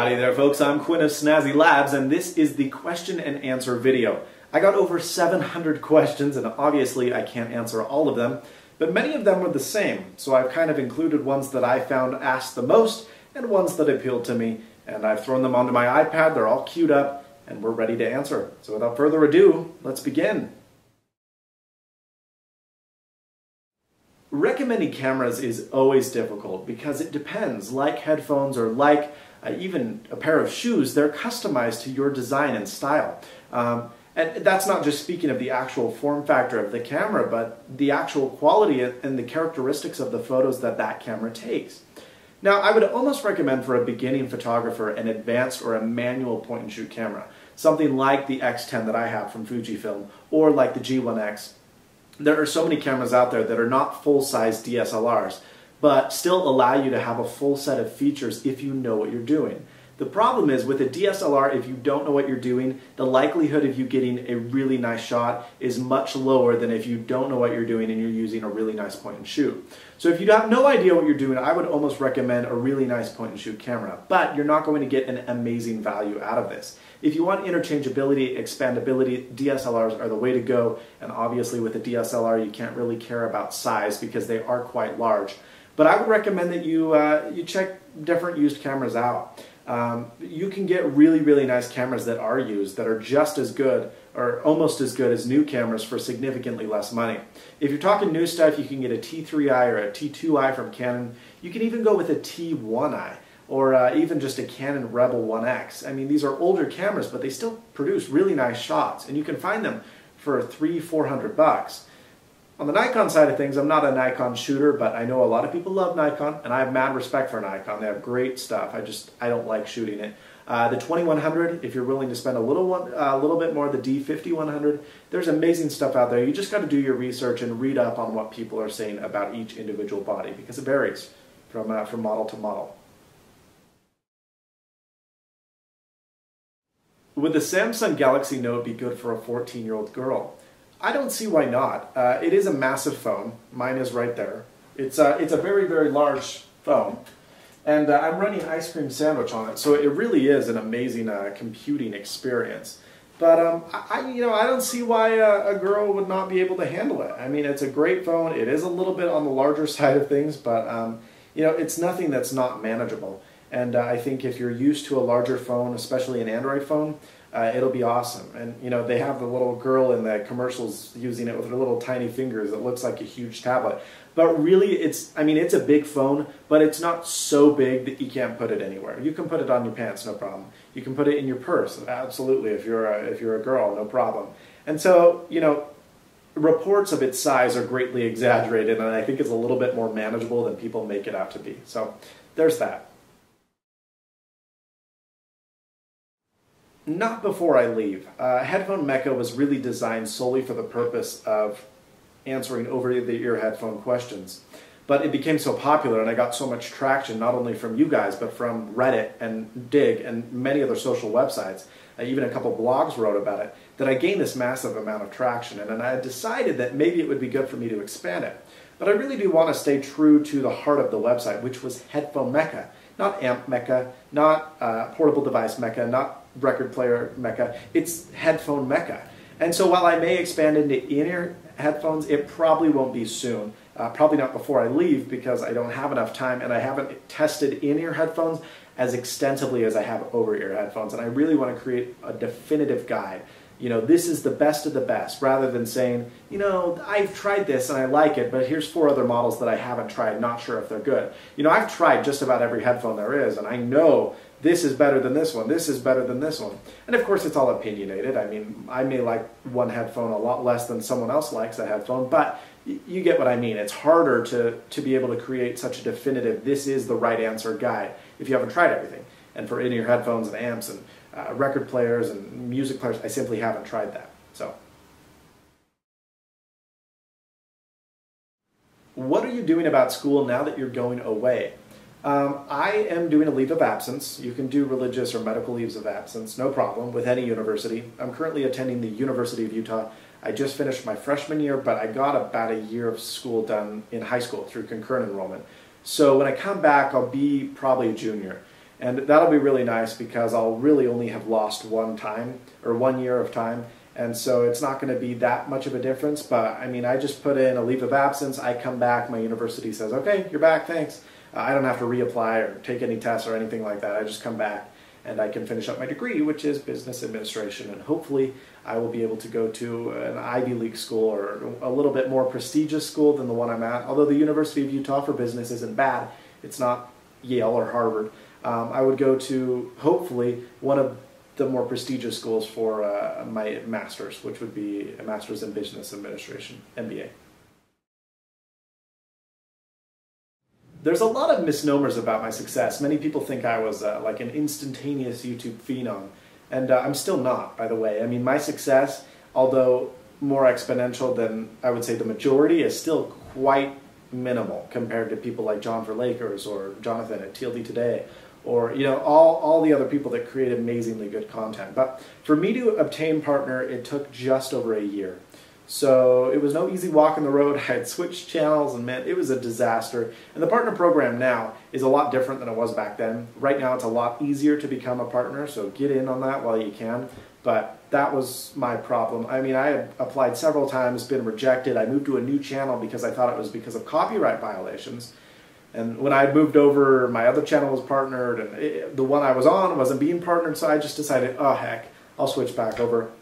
Howdy there folks, I'm Quinn of Snazzy Labs and this is the question and answer video. I got over 700 questions and obviously I can't answer all of them, but many of them were the same, so I've kind of included ones that I found asked the most and ones that appealed to me, and I've thrown them onto my iPad. They're all queued up and we're ready to answer. So without further ado, let's begin. Recommending cameras is always difficult because it depends. Like headphones or like even a pair of shoes, they're customized to your design and style. And that's not just speaking of the actual form factor of the camera, but the actual quality and the characteristics of the photos that that camera takes. Now, I would almost recommend for a beginning photographer an advanced or a manual point and shoot camera. Something like the X10 that I have from Fujifilm or like the G1X. There are so many cameras out there that are not full-size DSLRs, but still allow you to have a full set of features if you know what you're doing. The problem is with a DSLR, if you don't know what you're doing, the likelihood of you getting a really nice shot is much lower than if you don't know what you're doing and you're using a really nice point and shoot. So if you have no idea what you're doing, I would almost recommend a really nice point and shoot camera, but you're not going to get an amazing value out of this. If you want interchangeability, expandability, DSLRs are the way to go, and obviously with a DSLR you can't really care about size because they are quite large. But I would recommend that you check different used cameras out. You can get really nice cameras that are used that are just as good or almost as good as new cameras for significantly less money. If you're talking new stuff, you can get a T3i or a T2i from Canon. You can even go with a T1i or even just a Canon Rebel 1X. I mean, these are older cameras, but they still produce really nice shots, and you can find them for $300–400 bucks. On the Nikon side of things, I'm not a Nikon shooter, but I know a lot of people love Nikon, and I have mad respect for Nikon. They have great stuff. I don't like shooting it. The 2100, if you're willing to spend a little bit more, the D5100, there's amazing stuff out there. You just got to do your research and read up on what people are saying about each individual body because it varies from model to model. Would the Samsung Galaxy Note be good for a 14-year-old girl? I don't see why not. It is a massive phone. Mine is right there. It's a very large phone, and I'm running Ice Cream Sandwich on it, so it really is an amazing computing experience. But I don't see why a girl would not be able to handle it. I mean, it's a great phone. It is a little bit on the larger side of things, but it's nothing that's not manageable. And I think if you're used to a larger phone, especially an Android phone, it'll be awesome. And they have the little girl in the commercials using it with her little tiny fingers. It looks like a huge tablet. But really, it's a big phone, but it's not so big that you can't put it anywhere. You can put it on your pants, no problem. You can put it in your purse, absolutely, if you're a girl, no problem. And so, reports of its size are greatly exaggerated, and I think it's a little bit more manageable than people make it out to be. So there's that. Not before I leave. Headphone Mecca was really designed solely for the purpose of answering over-the-ear headphone questions. But it became so popular and I got so much traction not only from you guys but from Reddit and Dig and many other social websites, even a couple blogs wrote about it, that I gained this massive amount of traction, and I decided that maybe it would be good for me to expand it. But I really do want to stay true to the heart of the website, which was Headphone Mecca. Not Amp Mecca, not Portable Device Mecca, not Record Player Mecca. It's Headphone Mecca. And so while I may expand into in-ear headphones, it probably won't be soon. Probably not before I leave because I don't have enough time and I haven't tested in-ear headphones as extensively as I have over-ear headphones. And I really want to create a definitive guide. This is the best of the best, rather than saying, I've tried this and I like it, but here's 4 other models that I haven't tried, not sure if they're good. I've tried just about every headphone there is, and I know this is better than this one, this is better than this one. And of course it's all opinionated. I mean, I may like one headphone a lot less than someone else likes a headphone, but you get what I mean. It's harder to be able to create such a definitive, this is the right answer guide if you haven't tried everything. And for in-ear headphones and amps and record players and music players, I simply haven't tried that. So, what are you doing about school now that you're going away? I am doing a leave of absence. You can do religious or medical leaves of absence, no problem, with any university. I'm currently attending the University of Utah. I just finished my freshman year, but I got about a year of school done in high school through concurrent enrollment. So when I come back, I'll be probably a junior. And that'll be really nice because I'll really only have lost 1 year of time. And so it's not going to be that much of a difference. But I mean, I just put in a leave of absence. I come back. My university says, okay, you're back. Thanks. I don't have to reapply or take any tests or anything like that. I just come back and I can finish up my degree, which is business administration. And hopefully I will be able to go to an Ivy League school or a little bit more prestigious school than the one I'm at. Although the University of Utah for business isn't bad. It's not Yale or Harvard. I would go to, hopefully, one of the more prestigious schools for my master's, which would be a master's in business administration, MBA. There's a lot of misnomers about my success. Many people think I was like an instantaneous YouTube phenom, and I'm still not, by the way. I mean, my success, although more exponential than I would say the majority, is still quite minimal compared to people like John for Lakers or Jonathan at TLD Today, or all the other people that create amazingly good content. But for me to obtain partner, it took just over a year. So it was no easy walk on the road. I had switched channels, and man, it was a disaster. And the partner program now is a lot different than it was back then. Right now it's a lot easier to become a partner, so get in on that while you can. But that was my problem. I mean, I had applied several times, been rejected. I moved to a new channel because I thought it was because of copyright violations. And when I moved over, my other channel was partnered, and the one I was on wasn't being partnered, so I just decided, oh heck, I'll switch back over.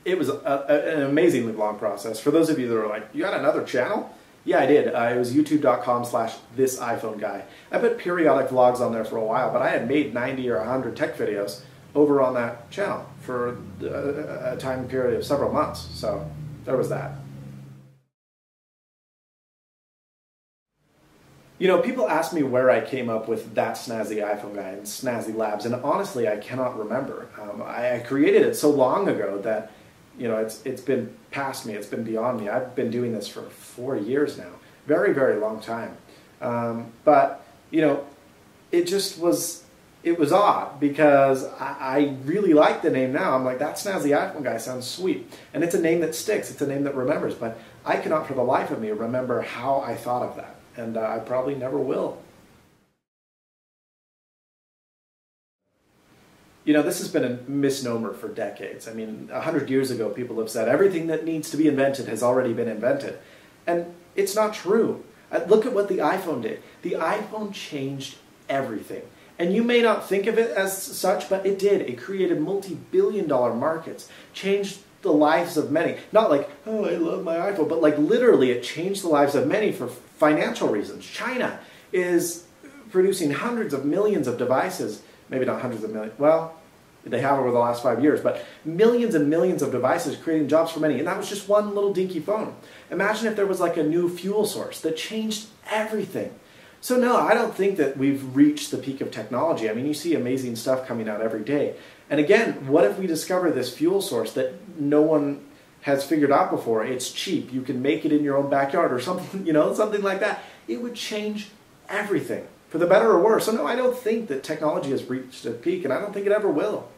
It was an amazingly long process. For those of you that are like, you got another channel? Yeah, I did. It was youtube.com/thisiPhoneGuy. I put periodic vlogs on there for a while, but I had made 90 or 100 tech videos over on that channel for a time period of several months. So there was that. People ask me where I came up with that Snazzy iPhone Guy and Snazzy Labs, and honestly, I cannot remember. I created it so long ago that it's been past me, it's been beyond me. I've been doing this for 4 years now. Very, very long time. But it just was, it was odd because I really like the name now. I'm like, that Snazzy iPhone Guy sounds sweet. And it's a name that sticks, it's a name that remembers, but I cannot for the life of me remember how I thought of that. And I probably never will. This has been a misnomer for decades. I mean, 100 years ago, people have said everything that needs to be invented has already been invented. And it's not true. Look at what the iPhone did. The iPhone changed everything. And you may not think of it as such, but it did. It created multi-billion-dollar markets, changed the lives of many. Not like, oh, I love my iPhone, but like literally it changed the lives of many for financial reasons. China is producing hundreds of millions of devices. Maybe not hundreds of millions, well, they have over the last 5 years, but millions and millions of devices creating jobs for many, and that was just one little dinky phone. Imagine if there was like a new fuel source that changed everything. So no, I don't think that we've reached the peak of technology. I mean, you see amazing stuff coming out every day. And again, what if we discover this fuel source that no one has figured out before? It's cheap, you can make it in your own backyard or something, something like that. It would change everything, for the better or worse. So no, I don't think that technology has reached a peak, and I don't think it ever will.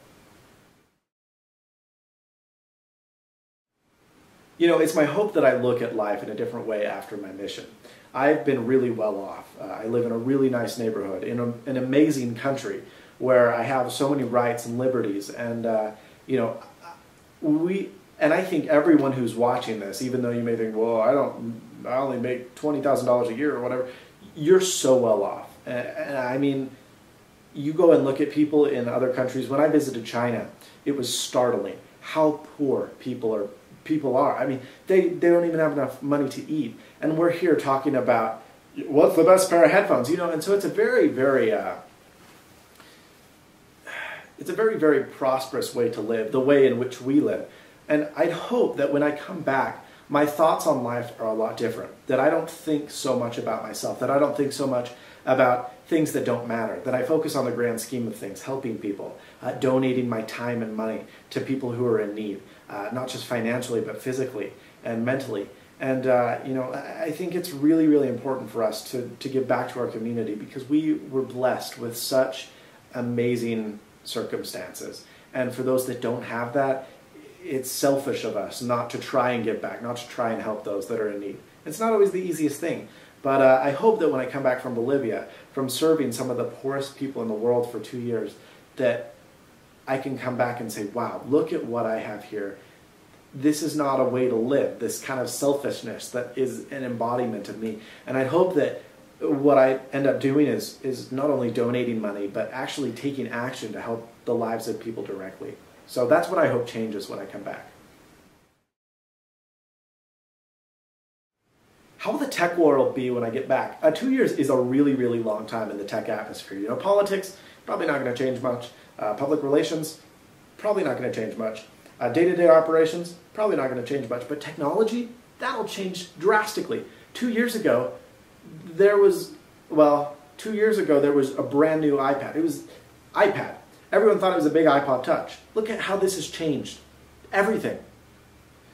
It's my hope that I look at life in a different way after my mission. I've been really well off. I live in a really nice neighborhood, in an amazing country, where I have so many rights and liberties, and and I think everyone who's watching this, even though you may think, well, I only make $20,000 a year or whatever, you're so well off. And I mean, you go and look at people in other countries. When I visited China, it was startling how poor people are. I mean, they don't even have enough money to eat. And we're here talking about what's the best pair of headphones, and so it's a very, very very prosperous way to live, the way in which we live. And I'd hope that when I come back, my thoughts on life are a lot different, that I don't think so much about myself, that I don't think so much about things that don't matter, that I focus on the grand scheme of things, helping people, donating my time and money to people who are in need, not just financially, but physically and mentally. And I think it's really, really important for us to give back to our community, because we were blessed with such amazing circumstances. And for those that don't have that, it's selfish of us not to try and give back, not to try and help those that are in need. It's not always the easiest thing, But I hope that when I come back from Bolivia, from serving some of the poorest people in the world for 2 years, that I can come back and say, wow, look at what I have here. This is not a way to live, this kind of selfishness that is an embodiment of me. And I hope that what I end up doing is not only donating money, but actually taking action to help the lives of people directly. So that's what I hope changes when I come back. How will the tech world be when I get back? 2 years is a really, really long time in the tech atmosphere. You know, politics, probably not going to change much. Public relations, probably not going to change much. Day-to-day operations, probably not going to change much. But technology, that'll change drastically. 2 years ago, there was a brand new iPad. It was iPad. Everyone thought it was a big iPod Touch. Look at how this has changed everything.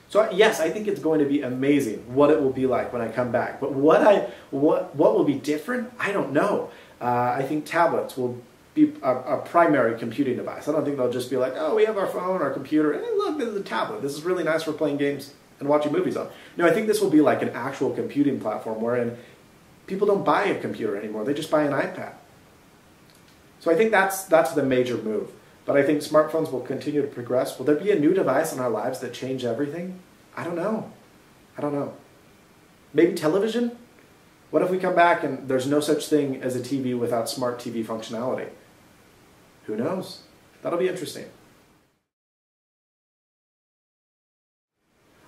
So yes, I think it's going to be amazing what it will be like when I come back. But what will be different? I don't know. I think tablets will be a primary computing device. I don't think they'll just be like, oh, we have our phone, our computer, and hey, look, this is a tablet. This is really nice for playing games and watching movies on. No, I think this will be like an actual computing platform wherein people don't buy a computer anymore. They just buy an iPad. So I think that's the major move. But I think smartphones will continue to progress. Will there be a new device in our lives that change everything? I don't know. I don't know. Maybe television? What if we come back and there's no such thing as a TV without smart TV functionality? Who knows? That'll be interesting.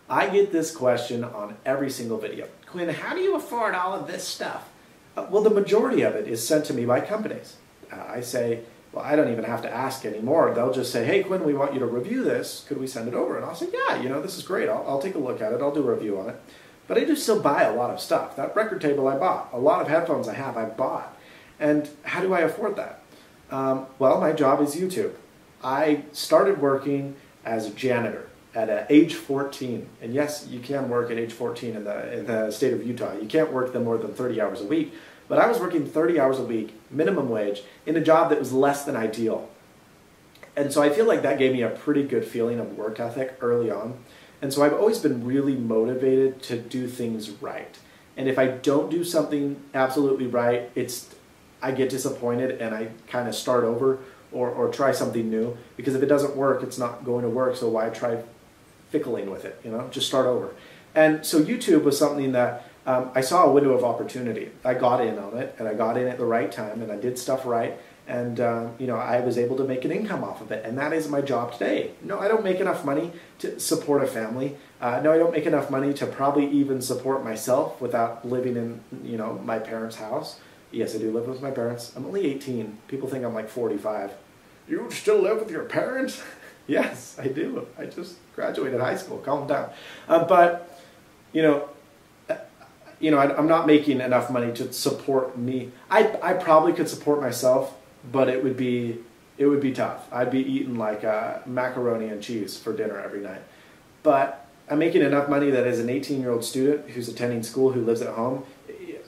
I get this question on every single video. Quinn, how do you afford all of this stuff? Well, the majority of it is sent to me by companies. I say, well, I don't even have to ask anymore. They'll just say, hey, Quinn, we want you to review this. Could we send it over? And I'll say, yeah, you know, this is great. I'll take a look at it. I'll do a review on it. But I do still buy a lot of stuff. That record table I bought. A lot of headphones I bought. And how do I afford that? Well, my job is YouTube. I started working as a janitor at age 14. And yes, you can work at age 14 in the state of Utah. You can't work more than 30 hours a week. But I was working 30 hours a week, minimum wage, in a job that was less than ideal. And so I feel like that gave me a pretty good feeling of work ethic early on. And so I've always been really motivated to do things right. And if I don't do something absolutely right, I get disappointed and I kind of start over or try something new. Because if it doesn't work, it's not going to work. So why try fickling with it, you know? Just start over. And so YouTube was something that I saw a window of opportunity. I got in on it, and I got in at the right time, and I did stuff right, and you know, I was able to make an income off of it, and that is my job today. No, I don't make enough money to support a family. No, I don't make enough money to probably even support myself without living in, you know, my parents' house. Yes, I do live with my parents. I'm only 18. People think I'm like 45. You still live with your parents? Yes, I do. I just graduated high school. Calm down. But you know, I'm not making enough money to support me. I probably could support myself, but it would be tough. I'd be eating like macaroni and cheese for dinner every night. But I'm making enough money that as an 18-year-old student who's attending school, who lives at home,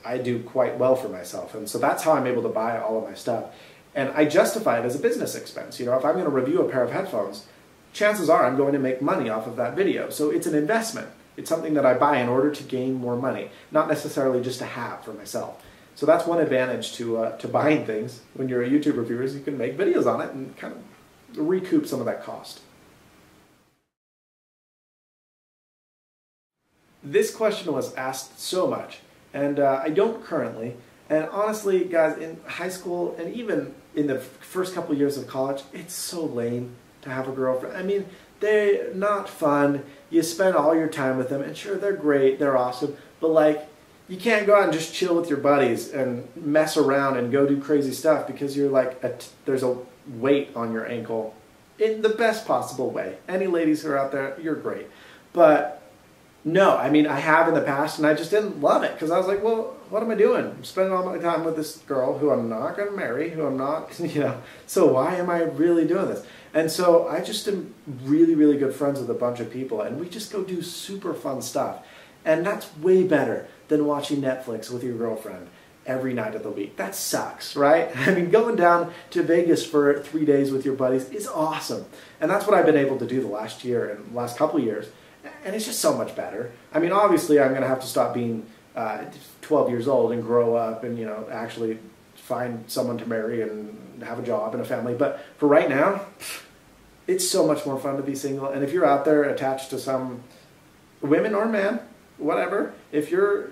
I do quite well for myself. And so that's how I'm able to buy all of my stuff. And I justify it as a business expense. You know, if I'm going to review a pair of headphones, chances are I'm going to make money off of that video. So it's an investment. It's something that I buy in order to gain more money, not necessarily just to have for myself. So that's one advantage to buying things. When you're a YouTube reviewer, is you can make videos on it and kind of recoup some of that cost. This question was asked so much, and I don't currently. And honestly, guys, in high school and even in the first couple of years of college, it's so lame to have a girlfriend. I mean, they're not fun. You spend all your time with them, and sure, they're great, they're awesome, but like, you can't go out and just chill with your buddies and mess around and go do crazy stuff because you're like, there's a weight on your ankle in the best possible way. Any ladies who are out there, you're great. But no, I mean, I have in the past, and I just didn't love it because I was like, well, what am I doing? I'm spending all my time with this girl who I'm not going to marry, who I'm not, you know, so why am I really doing this? And so I just am really, really good friends with a bunch of people, and we just go do super fun stuff. And that's way better than watching Netflix with your girlfriend every night of the week. That sucks, right? I mean, going down to Vegas for 3 days with your buddies is awesome. And that's what I've been able to do the last year and the last couple of years. And it's just so much better. I mean, obviously, I'm going to have to stop being 12 years old and grow up and, you know, actually find someone to marry and have a job and a family. But for right now, it's so much more fun to be single. And if you're out there attached to some women or man, whatever, if you're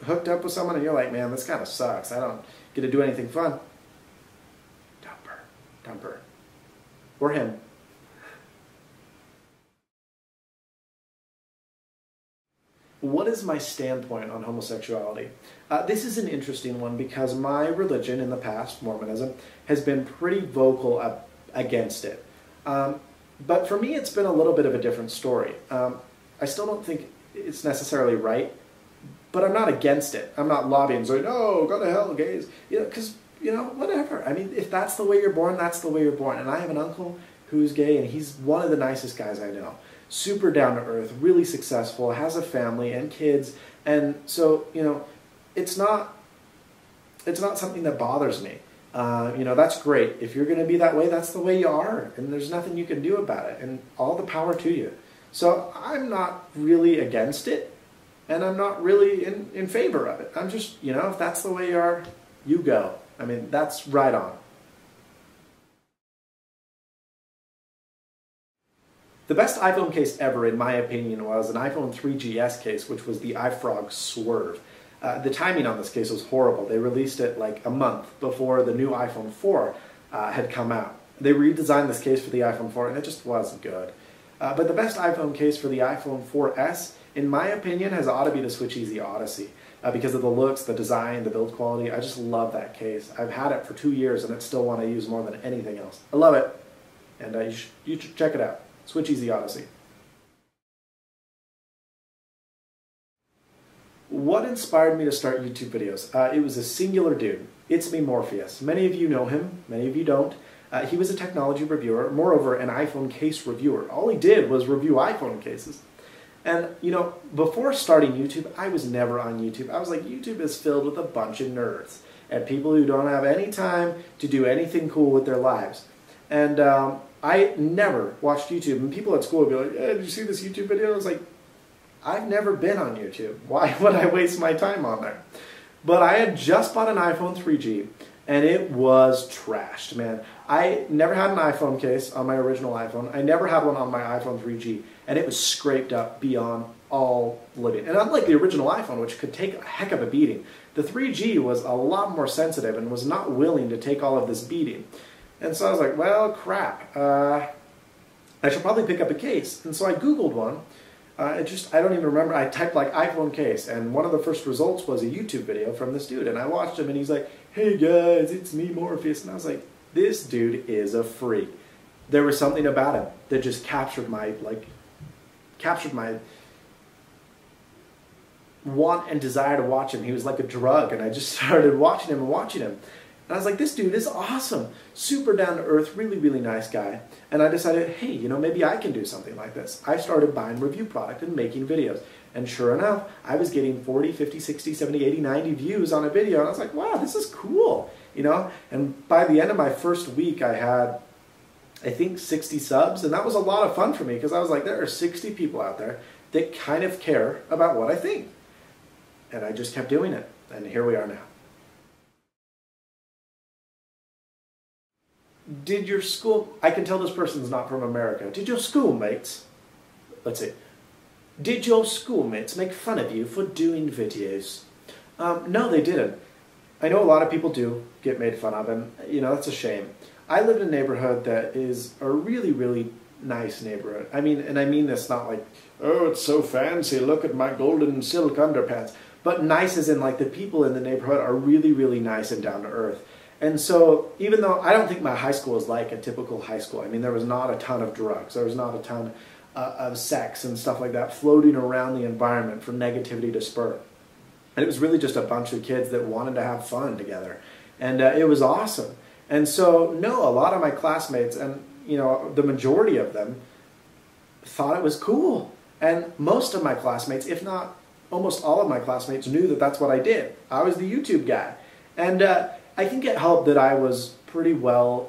hooked up with someone and you're like, man, this kind of sucks, I don't get to do anything fun, dump her, or him. What is my standpoint on homosexuality? This is an interesting one because my religion in the past, Mormonism, has been pretty vocal against it. But for me, it's been a little bit of a different story. I still don't think it's necessarily right, but I'm not against it. I'm not lobbying, saying, no, go to hell, gays. You know, because, you know, whatever. I mean, if that's the way you're born, that's the way you're born. And I have an uncle who's gay, and he's one of the nicest guys I know. Super down to earth, really successful, has a family and kids. And so, you know, it's not something that bothers me. You know, that's great. If you're going to be that way, that's the way you are. And there's nothing you can do about it. And all the power to you. So I'm not really against it. And I'm not really in favor of it. I'm just, you know, if that's the way you are, you go. I mean, that's right on. The best iPhone case ever, in my opinion, was an iPhone 3GS case, which was the iFrog Swerve. The timing on this case was horrible. They released it like a month before the new iPhone 4 had come out. They redesigned this case for the iPhone 4, and it just wasn't good. But the best iPhone case for the iPhone 4S, in my opinion, has ought to be the Switch Easy Odyssey. Because of the looks, the design, the build quality. I just love that case. I've had it for 2 years, and it's still one I use more than anything else. I love it. And you should check it out. Switch Easy Odyssey. What inspired me to start YouTube videos? It was a singular dude. It's me, Morpheus. Many of you know him, many of you don't. He was a technology reviewer, moreover an iPhone case reviewer. All he did was review iPhone cases. And, you know, before starting YouTube, I was never on YouTube. I was like, YouTube is filled with a bunch of nerds and people who don't have any time to do anything cool with their lives. And I never watched YouTube. And people at school would be like, hey, did you see this YouTube video? I was like, I've never been on YouTube. Why would I waste my time on there? But I had just bought an iPhone 3G, and it was trashed, man. I never had an iPhone case on my original iPhone. I never had one on my iPhone 3G, and it was scraped up beyond all living. And unlike the original iPhone, which could take a heck of a beating, the 3G was a lot more sensitive and was not willing to take all of this beating. And so I was like, well, crap. I should probably pick up a case. And so I Googled one. I don't even remember. I typed like iPhone case, and one of the first results was a YouTube video from this dude. And I watched him, and he's like, hey guys, it's me, Morpheus. And I was like, this dude is a freak. There was something about him that just captured my want and desire to watch him. He was like a drug, and I just started watching him and watching him. And I was like, this dude is awesome. Super down to earth, really, really nice guy. And I decided, hey, you know, maybe I can do something like this. I started buying review product and making videos. And sure enough, I was getting 40, 50, 60, 70, 80, 90 views on a video. And I was like, wow, this is cool, you know? And by the end of my first week, I had, I think, 60 subs. And that was a lot of fun for me because I was like, there are 60 people out there that kind of care about what I think. And I just kept doing it. And here we are now. Did your school, I can tell this person's not from America, did your schoolmates, let's see, did your schoolmates make fun of you for doing videos? No, they didn't. I know a lot of people do get made fun of, and you know, that's a shame. I live in a neighborhood that is a really, really nice neighborhood. I mean, and I mean this not like, oh, it's so fancy, look at my golden silk underpants, but nice as in like the people in the neighborhood are really, really nice and down to earth. And so, even though I don't think my high school is like a typical high school, I mean, there was not a ton of drugs, there was not a ton of sex and stuff like that floating around the environment for negativity to spur. And it was really just a bunch of kids that wanted to have fun together. And it was awesome. And so, no, a lot of my classmates, and you know, the majority of them, thought it was cool. And most of my classmates, if not almost all of my classmates, knew that that's what I did. I was the YouTube guy. And I can get help that I was pretty well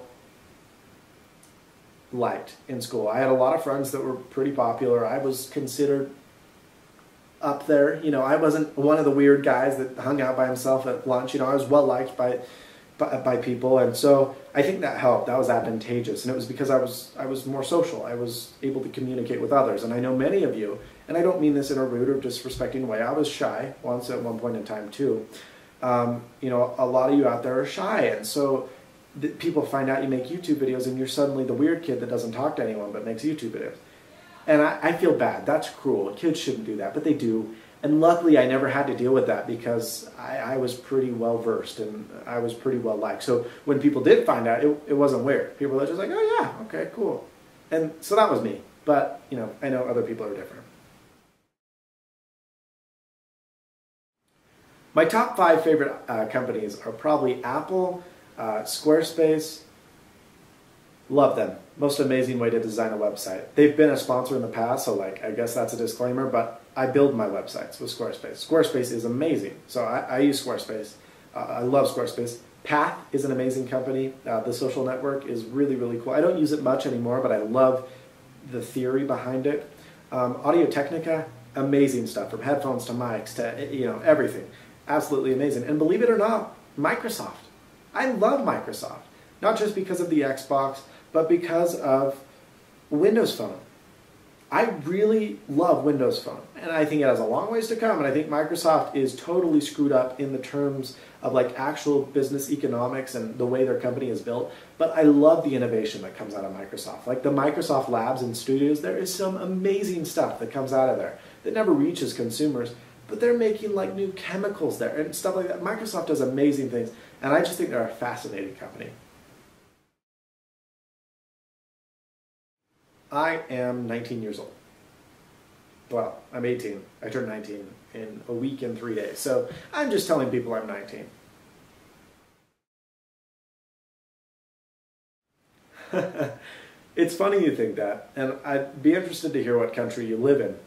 liked in school. I had a lot of friends that were pretty popular. I was considered up there. You know, I wasn't one of the weird guys that hung out by himself at lunch. You know, I was well liked by people, and so I think that helped. That was advantageous, and it was because I was more social. I was able to communicate with others, and I know many of you, and I don't mean this in a rude or disrespecting way. I was shy once at one point in time too. You know, a lot of you out there are shy, and so people find out you make YouTube videos, and you're suddenly the weird kid that doesn't talk to anyone but makes YouTube videos. And I feel bad. That's cruel. Kids shouldn't do that, but they do. And luckily, I never had to deal with that because I was pretty well versed and I was pretty well liked. So when people did find out, it wasn't weird. People were just like, oh yeah, okay, cool. And so that was me. But, you know, I know other people are different. My top 5 favorite companies are probably Apple, Squarespace. Love them. Most amazing way to design a website. They've been a sponsor in the past, so like I guess that's a disclaimer, but I build my websites with Squarespace. Squarespace is amazing, so I use Squarespace. I love Squarespace. Path is an amazing company. The social network is really, really cool. I don't use it much anymore, but I love the theory behind it. Audio-Technica, amazing stuff, from headphones to mics to, you know, everything. Absolutely amazing. And believe it or not, Microsoft. I love Microsoft. Not just because of the Xbox, but because of Windows Phone. I really love Windows Phone, and I think it has a long ways to come, and I think Microsoft is totally screwed up in the terms of like actual business economics and the way their company is built, but I love the innovation that comes out of Microsoft. Like the Microsoft labs and studios, there is some amazing stuff that comes out of there that never reaches consumers, but they're making like new chemicals there and stuff like that. Microsoft does amazing things, and I just think they're a fascinating company. I am 19 years old. Well, I'm 18. I turned 19 in a week and 3 days. So I'm just telling people I'm 19. It's funny you think that, and I'd be interested to hear what country you live in.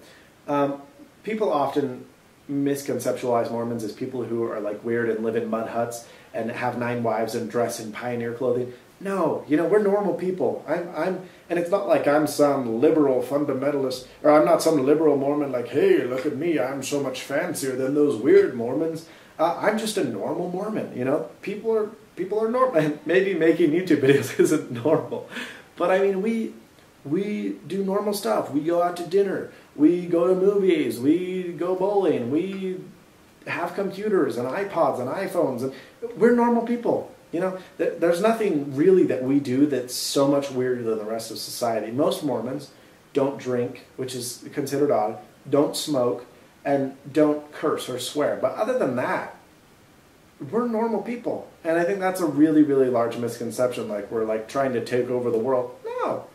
People often misconceptualize Mormons as people who are like weird and live in mud huts and have 9 wives and dress in pioneer clothing. No, you know, we're normal people. And it's not like I'm some liberal fundamentalist, or I'm not some liberal Mormon like, hey, look at me, I'm so much fancier than those weird Mormons. I'm just a normal Mormon, you know. People are normal, and maybe making YouTube videos isn't normal. But I mean, we do normal stuff. We go out to dinner, we go to movies, we go bowling, we have computers and iPods and iPhones, and we're normal people. You know, there's nothing really that we do that's so much weirder than the rest of society. Most Mormons don't drink, which is considered odd, don't smoke, and don't curse or swear. But other than that, we're normal people. And I think that's a really, really large misconception, like we're like trying to take over the world. No,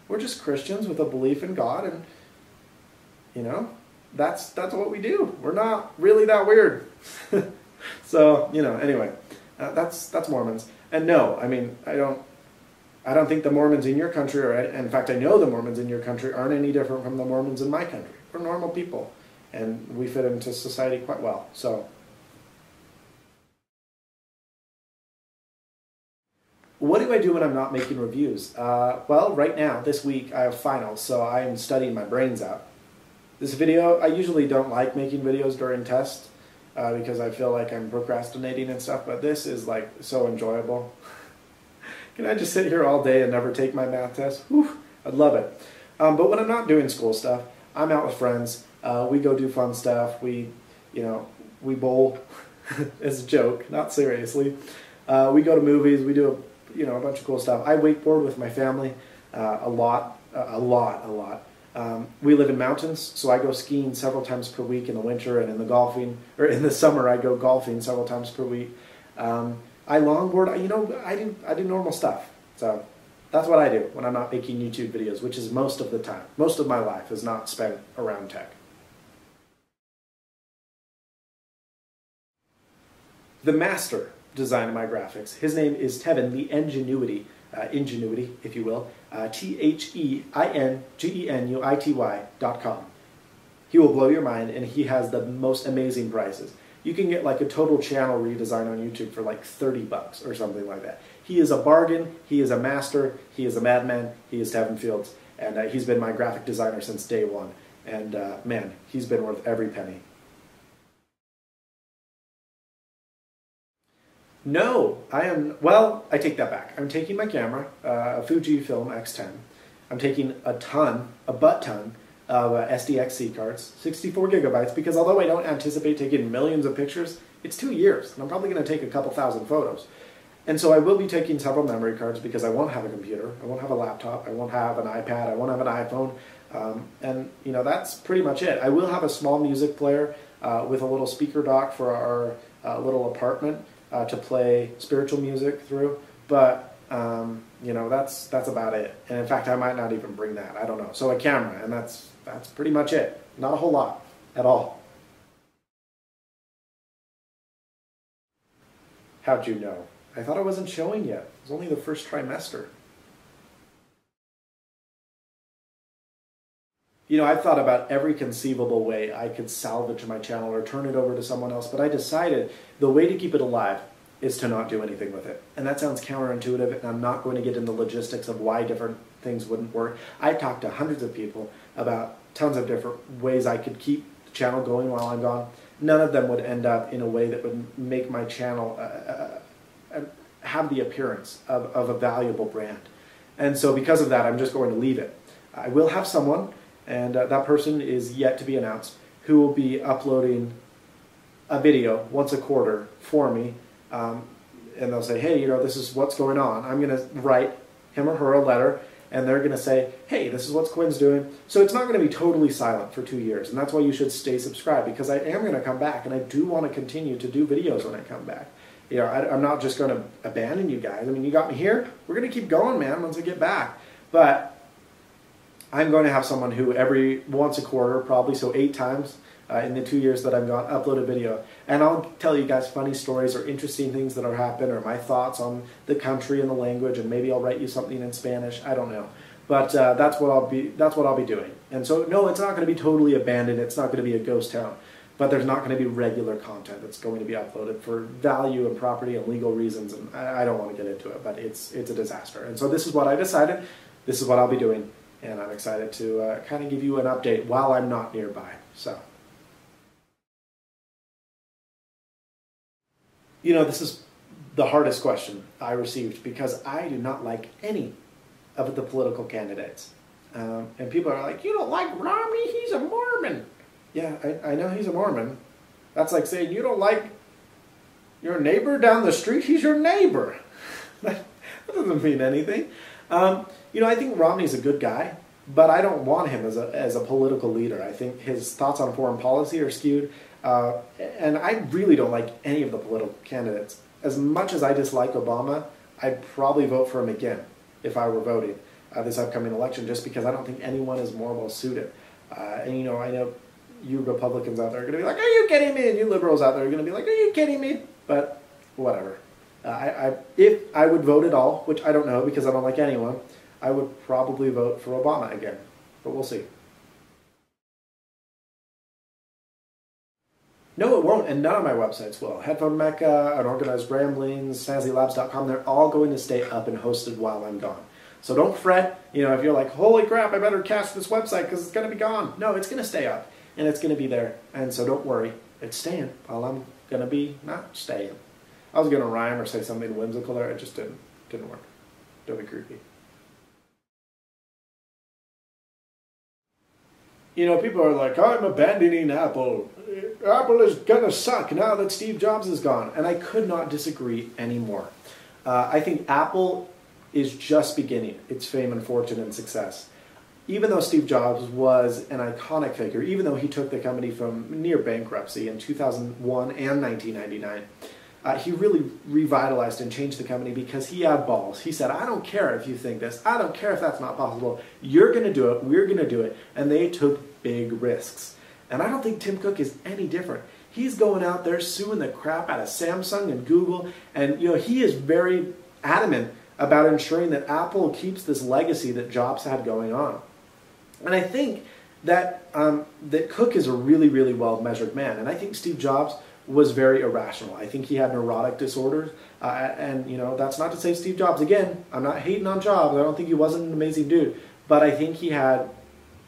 we're just Christians with a belief in God, and, you know, that's what we do. We're not really that weird. So, you know, anyway. That's Mormons. And no, I mean, I don't think the Mormons in your country are, in fact, I know the Mormons in your country aren't any different from the Mormons in my country. We're normal people, and we fit into society quite well. So, what do I do when I'm not making reviews? Well, right now, this week, I have finals, so I am studying my brains out. This video, I usually don't like making videos during tests, because I feel like I'm procrastinating and stuff, but this is like so enjoyable. Can I just sit here all day and never take my math test? Whew, I'd love it. But when I'm not doing school stuff, I'm out with friends. We go do fun stuff. We bowl as a joke, not seriously. We go to movies. We do a bunch of cool stuff. I wakeboard with my family a lot. We live in mountains, so I go skiing several times per week in the winter, and in the summer I go golfing several times per week. I longboard. I do normal stuff. So that's what I do when I'm not making YouTube videos, which is most of the time. Most of my life is not spent around tech. The master design of my graphics, his name is Tevin, the Ingenuity, if you will, THEINGENUITY.com. He will blow your mind, and he has the most amazing prices. You can get like a total channel redesign on YouTube for like $30 or something like that. He is a bargain, he is a master, he is a madman, he is Tevin Fields, and he's been my graphic designer since day one. And man, he's been worth every penny. No, well, I take that back. I'm taking my camera, a Fujifilm X10. I'm taking a butt ton of SDXC cards, 64 gigabytes, because although I don't anticipate taking millions of pictures, it's 2 years, and I'm probably going to take a couple thousand photos. And so I will be taking several memory cards because I won't have a computer, I won't have a laptop, I won't have an iPad, I won't have an iPhone, and you know, that's pretty much it. I will have a small music player with a little speaker dock for our little apartment to play spiritual music through, but you know, that's about it. And in fact, I might not even bring that. I don't know. So a camera, and that's pretty much it. Not a whole lot at all. How'd you know? I thought I wasn't showing yet. It was only the first trimester. You know, I've thought about every conceivable way I could salvage my channel or turn it over to someone else, but I decided the way to keep it alive is to not do anything with it. And that sounds counterintuitive, and I'm not going to get into logistics of why different things wouldn't work. I talked to hundreds of people about tons of different ways I could keep the channel going while I'm gone. None of them would end up in a way that would make my channel have the appearance of a valuable brand. And so because of that, I'm just going to leave it. I will have someone, and that person is yet to be announced, who will be uploading a video once a quarter for me. And they'll say, hey, you know, this is what's going on. I'm going to write him or her a letter, and they're going to say, hey, this is what Quinn's doing. So it's not going to be totally silent for 2 years, and that's why you should stay subscribed, because I am going to come back, and I do want to continue to do videos when I come back. You know, I'm not just going to abandon you guys. I mean, you got me here. We're going to keep going, man, once I get back. But I'm going to have someone who once a quarter, probably, so 8 times, in the 2 years that I'm gone, upload a video. And I'll tell you guys funny stories or interesting things that have happened, or my thoughts on the country and the language, and maybe I'll write you something in Spanish. I don't know. But that's what I'll be doing. And so, no, it's not going to be totally abandoned. It's not going to be a ghost town. But there's not going to be regular content that's going to be uploaded for value and property and legal reasons. And I don't want to get into it, but it's a disaster. And so this is what I decided. This is what I'll be doing. And I'm excited to kind of give you an update while I'm not nearby. So, you know, this is the hardest question I received, because I do not like any of the political candidates. And people are like, you don't like Romney? He's a Mormon. Yeah, I know he's a Mormon. That's like saying you don't like your neighbor down the street? He's your neighbor. That doesn't mean anything. You know, I think Romney's a good guy, but I don't want him as a political leader. I think his thoughts on foreign policy are skewed, and I really don't like any of the political candidates. As much as I dislike Obama, I'd probably vote for him again if I were voting this upcoming election, just because I don't think anyone is more well suited. And you know, I know you Republicans out there are going to be like, are you kidding me? And you liberals out there are going to be like, are you kidding me? But whatever. If I would vote at all, which I don't know because I don't like anyone, I would probably vote for Obama again. But we'll see. No, it won't, and none of my websites will. Headphone Mecca, Unorganized Ramblings, SnazzyLabs.com, they're all going to stay up and hosted while I'm gone. So don't fret, you know, if you're like, holy crap, I better cache this website because it's going to be gone. No, it's going to stay up, and it's going to be there. And so don't worry, it's staying while I'm going to be not staying. I was going to rhyme or say something whimsical there, it just didn't work. Don't be creepy. You know, people are like, I'm abandoning Apple. Apple is going to suck now that Steve Jobs is gone. And I could not disagree anymore. I think Apple is just beginning its fame and fortune and success. Even though Steve Jobs was an iconic figure, even though he took the company from near bankruptcy in 2001 and 1999, he really revitalized and changed the company because he had balls. He said, I don't care if you think this. I don't care if that's not possible. You're going to do it. We're going to do it. And they took big risks. And I don't think Tim Cook is any different. He's going out there suing the crap out of Samsung and Google. And you know, he is very adamant about ensuring that Apple keeps this legacy that Jobs had going on. And I think that, that Cook is a really, really well-measured man. And I think Steve Jobs was very irrational. I think he had neurotic disorders. And, you know, that's not to say Steve Jobs, again, I'm not hating on Jobs. I don't think he wasn't an amazing dude. But I think he had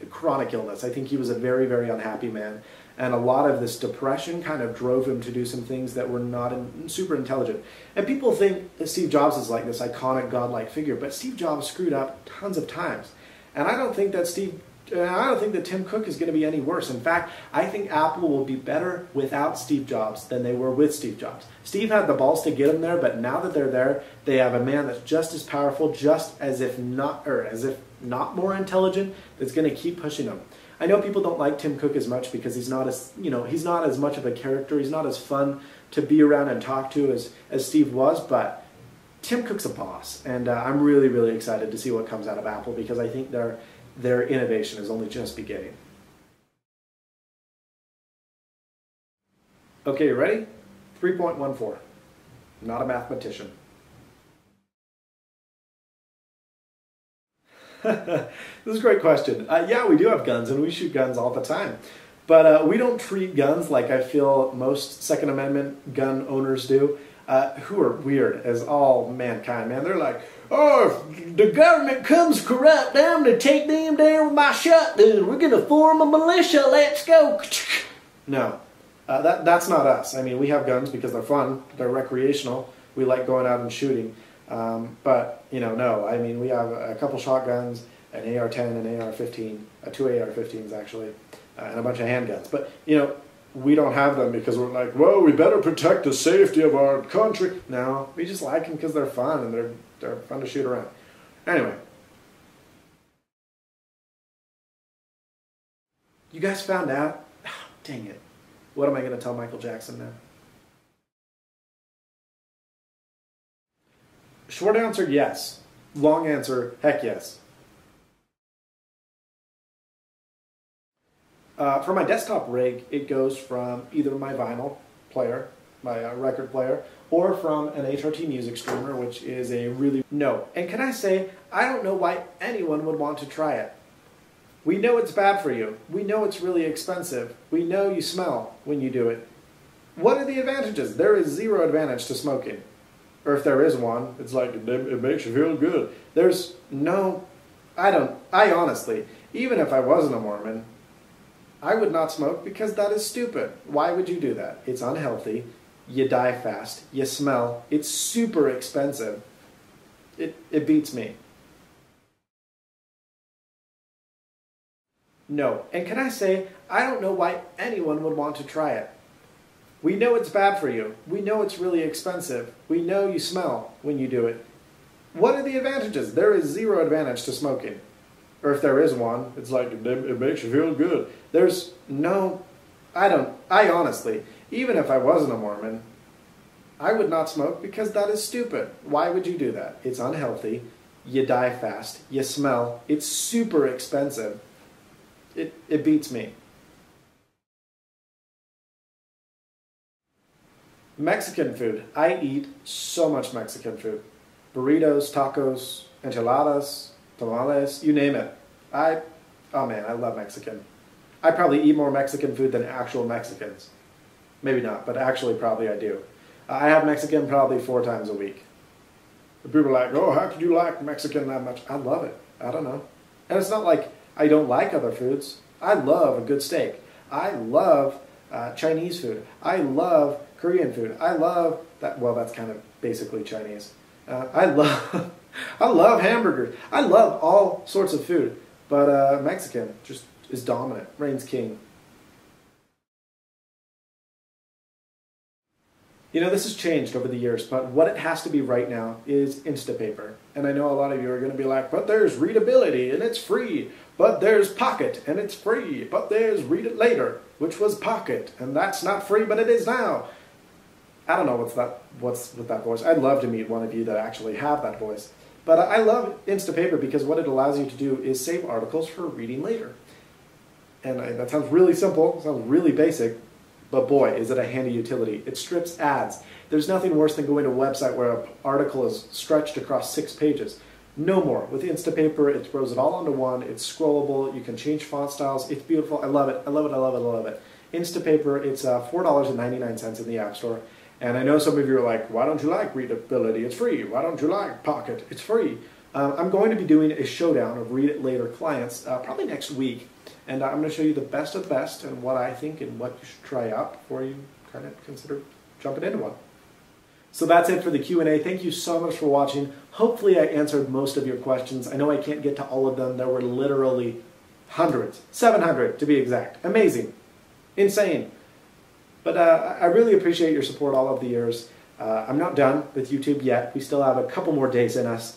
chronic illness. I think he was a very, very unhappy man. And a lot of this depression kind of drove him to do some things that were not super intelligent. And people think Steve Jobs is like this iconic, godlike figure, but Steve Jobs screwed up tons of times. And I don't think that Tim Cook is going to be any worse. In fact, I think Apple will be better without Steve Jobs than they were with Steve Jobs. Steve had the balls to get him there, but now that they're there, they have a man that's just as powerful, just as if not more intelligent, that's going to keep pushing them. I know people don't like Tim Cook as much because he's not as, he's not as much of a character. He's not as fun to be around and talk to as Steve was, but Tim Cook's a boss, and I'm really, really excited to see what comes out of Apple because I think their innovation is only just beginning. Okay, you ready? 3.14. Not a mathematician. This is a great question. Yeah, we do have guns, and we shoot guns all the time. But we don't treat guns like I feel most Second Amendment gun owners do, who are weird as all mankind, man. They're like, oh, if the government comes corrupt, I'm going to take them down with my shotgun. We're going to form a militia. Let's go. No, that's not us. I mean, we have guns because they're fun. They're recreational. We like going out and shooting. But, no. I mean, we have a couple shotguns, an AR-10, an AR-15, two AR-15s actually, and a bunch of handguns. But, we don't have them because we're like, well, we better protect the safety of our country. No, we just like them because they're fun and they're fun to shoot around. Anyway. You guys found out? Oh, dang it. What am I going to tell Michael Jackson now? Short answer, yes. Long answer, heck yes. For my desktop rig, it goes from either my vinyl player, my record player, or from an HRT music streamer, which is a really... No. And can I say, I don't know why anyone would want to try it. We know it's bad for you. We know it's really expensive. We know you smell when you do it. What are the advantages? There is zero advantage to smoking. Or if there is one, it's like, it makes you feel good. There's no... I honestly, even if I wasn't a Mormon, I would not smoke because that is stupid. Why would you do that? It's unhealthy. You die fast. You smell. It's super expensive. It beats me. No. And can I say, I don't know why anyone would want to try it. We know it's bad for you. We know it's really expensive. We know you smell when you do it. What are the advantages? There is zero advantage to smoking. Or if there is one, it's like, it makes you feel good. There's no... I honestly, even if I wasn't a Mormon, I would not smoke because that is stupid. Why would you do that? It's unhealthy. You die fast. You smell. It's super expensive. It beats me. Mexican food. I eat so much Mexican food. Burritos, tacos, enchiladas, tamales, you name it. Oh man, I love Mexican. I probably eat more Mexican food than actual Mexicans. Maybe not, but actually probably I do. I have Mexican probably 4 times a week. People are like, oh, how could you like Mexican that much? I love it. I don't know. And it's not like I don't like other foods. I love a good steak. I love Chinese food. I love Korean food. I love that. Well, that's kind of basically Chinese. I love hamburgers. I love all sorts of food. But Mexican just is dominant. Reigns king. This has changed over the years, but what it has to be right now is Instapaper. And I know a lot of you are going to be like, but there's Readability and it's free. But there's Pocket and it's free. But there's Read It Later, which was Pocket. And that's not free, but it is now. I don't know what's with that voice. I'd love to meet one of you that actually have that voice. But I love Instapaper because what it allows you to do is save articles for reading later. And that sounds really simple, sounds really basic, but boy, is it a handy utility. It strips ads. There's nothing worse than going to a website where an article is stretched across 6 pages. No more. With Instapaper, it throws it all onto one. It's scrollable. You can change font styles. It's beautiful. I love it. I love it. I love it. I love it. Instapaper, it's $4.99 in the App Store. And I know some of you are like, why don't you like Readability? It's free. Why don't you like Pocket? It's free. I'm going to be doing a showdown of Read It Later clients probably next week. And I'm going to show you the best of the best and what I think and what you should try out before you kind of consider jumping into one. So that's it for the Q&A. Thank you so much for watching. Hopefully I answered most of your questions. I know I can't get to all of them. There were literally hundreds, 700 to be exact. Amazing. Insane. But I really appreciate your support all of the years. I'm not done with YouTube yet. We still have a couple more days in us.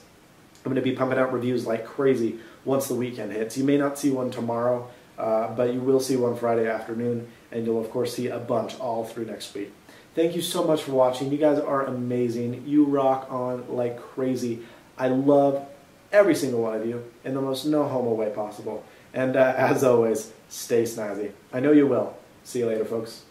I'm going to be pumping out reviews like crazy once the weekend hits. You may not see one tomorrow, but you will see one Friday afternoon, and you'll of course see a bunch all through next week. Thank you so much for watching. You guys are amazing. You rock on like crazy. I love every single one of you in the most no homo way possible. And as always, stay snazzy. I know you will. See you later, folks.